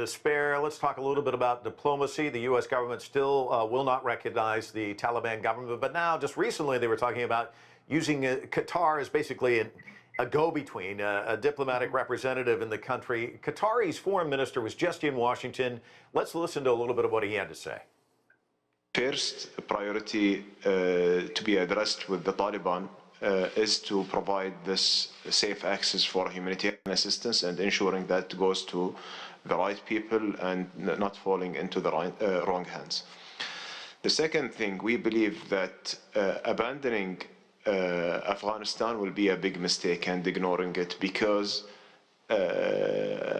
Despair. Let's talk a little bit about diplomacy. The U.S. government still will not recognize the Taliban government, but now, just recently, they were talking about using Qatar as basically a go-between, a diplomatic representative in the country. Qatari's foreign minister was just in Washington. Let's listen to a little bit of what he had to say. First priority to be addressed with the Taliban is to provide this safe access for humanitarian assistance and ensuring that goes to the right people and not falling into the wrong hands. The second thing, we believe that abandoning Afghanistan will be a big mistake and ignoring it, because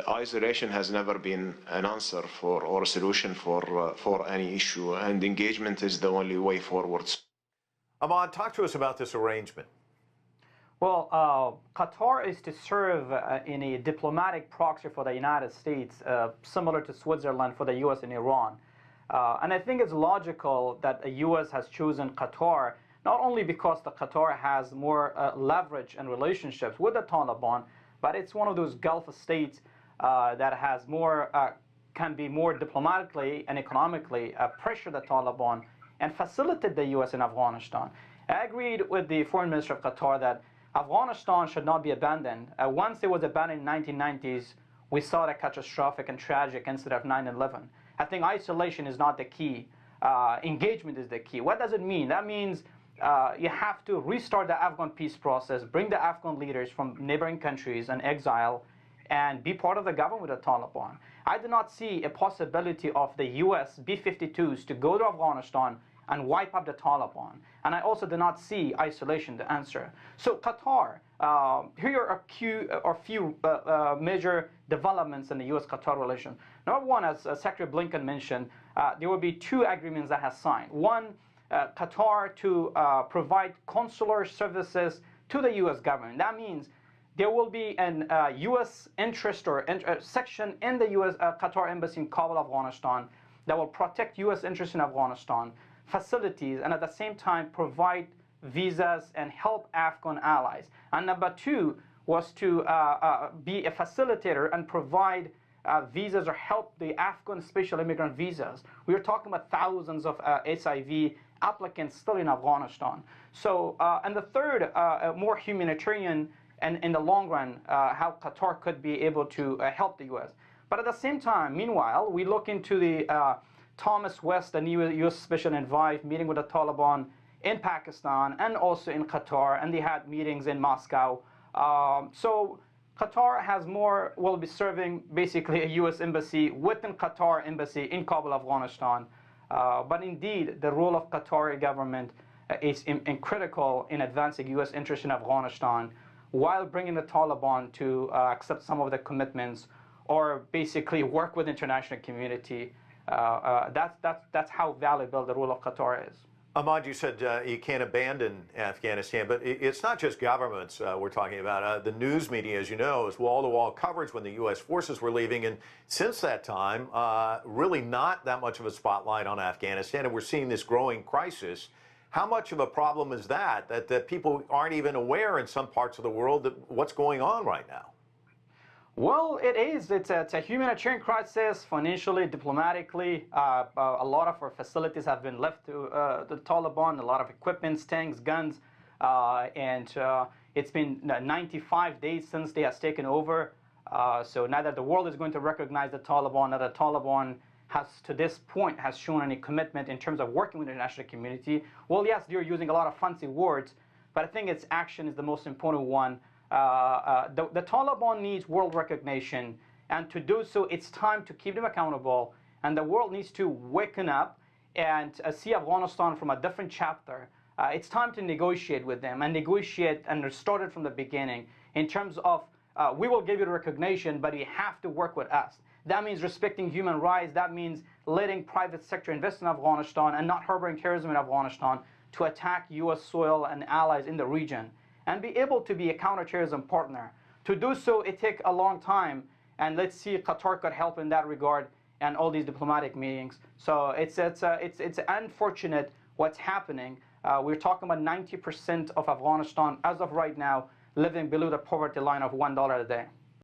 isolation has never been an answer for or a solution for any issue, and engagement is the only way forward. Ahmad, talk to us about this arrangement. Well, Qatar is to serve in a diplomatic proxy for the United States, similar to Switzerland for the U.S. and Iran. And I think it's logical that the U.S. has chosen Qatar, not only because the Qatar has more leverage and relationships with the Taliban, but it's one of those Gulf states that has more, can be more diplomatically and economically pressure the Taliban and facilitate the U.S. in Afghanistan. I agreed with the foreign minister of Qatar that Afghanistan should not be abandoned. Once it was abandoned in the 1990s, we saw the catastrophic and tragic incident of 9/11. I think isolation is not the key. Engagement is the key. What does it mean? That means you have to restart the Afghan peace process, bring the Afghan leaders from neighboring countries and exile, and be part of the government with the Taliban. I do not see a possibility of the U.S. B-52s to go to Afghanistan and wipe up the Taliban. And I also do not see isolation the answer. So Qatar, here are a few major developments in the U.S.-Qatar relations. Number one, as Secretary Blinken mentioned, there will be two agreements that have signed. One, Qatar to provide consular services to the U.S. government. That means there will be an U.S. interest or section in the U.S. Qatar embassy in Kabul, Afghanistan, that will protect U.S. interests in Afghanistan, facilities, and at the same time provide visas and help Afghan allies. And number two was to be a facilitator and provide visas or help the Afghan special immigrant visas. We are talking about thousands of SIV applicants still in Afghanistan. So, and the third, more humanitarian, and in the long run, how Qatar could be able to help the U.S. But at the same time, meanwhile, we look into the Thomas West, the new U.S. Special Envoy, meeting with the Taliban in Pakistan and also in Qatar, and they had meetings in Moscow. So Qatar has more, will be serving basically a U.S. embassy within Qatar embassy in Kabul, Afghanistan. But indeed, the role of Qatari government is critical in advancing U.S. interests in Afghanistan, while bringing the Taliban to accept some of the commitments or basically work with the international community. That's how valuable the role of Qatar is. Ahmad, you said you can't abandon Afghanistan, but it's not just governments we're talking about. The news media, as you know, is wall-to-wall coverage when the U.S. forces were leaving. And since that time, really not that much of a spotlight on Afghanistan. And we're seeing this growing crisis. How much of a problem is that people aren't even aware in some parts of the world that what's going on right now? Well, it is. It's a humanitarian crisis, financially, diplomatically. A lot of our facilities have been left to the Taliban, a lot of equipment, tanks, guns, and it's been 95 days since they have taken over. So now that the world is going to recognize the Taliban, now the Taliban has, to this point, has shown any commitment in terms of working with the international community. Well, yes, they're using a lot of fancy words, but I think its action is the most important one. The Taliban needs world recognition, and to do so, it's time to keep them accountable, and the world needs to waken up and see Afghanistan from a different chapter. It's time to negotiate with them and negotiate and restart it from the beginning in terms of we will give you the recognition, but you have to work with us. That means respecting human rights. That means letting private sector invest in Afghanistan and not harboring terrorism in Afghanistan to attack U.S. soil and allies in the region, and be able to be a counterterrorism partner. To do so, it takes a long time, and let's see if Qatar could help in that regard and all these diplomatic meetings. So it's unfortunate what's happening. We're talking about 90% of Afghanistan, as of right now, living below the poverty line of $1 a day.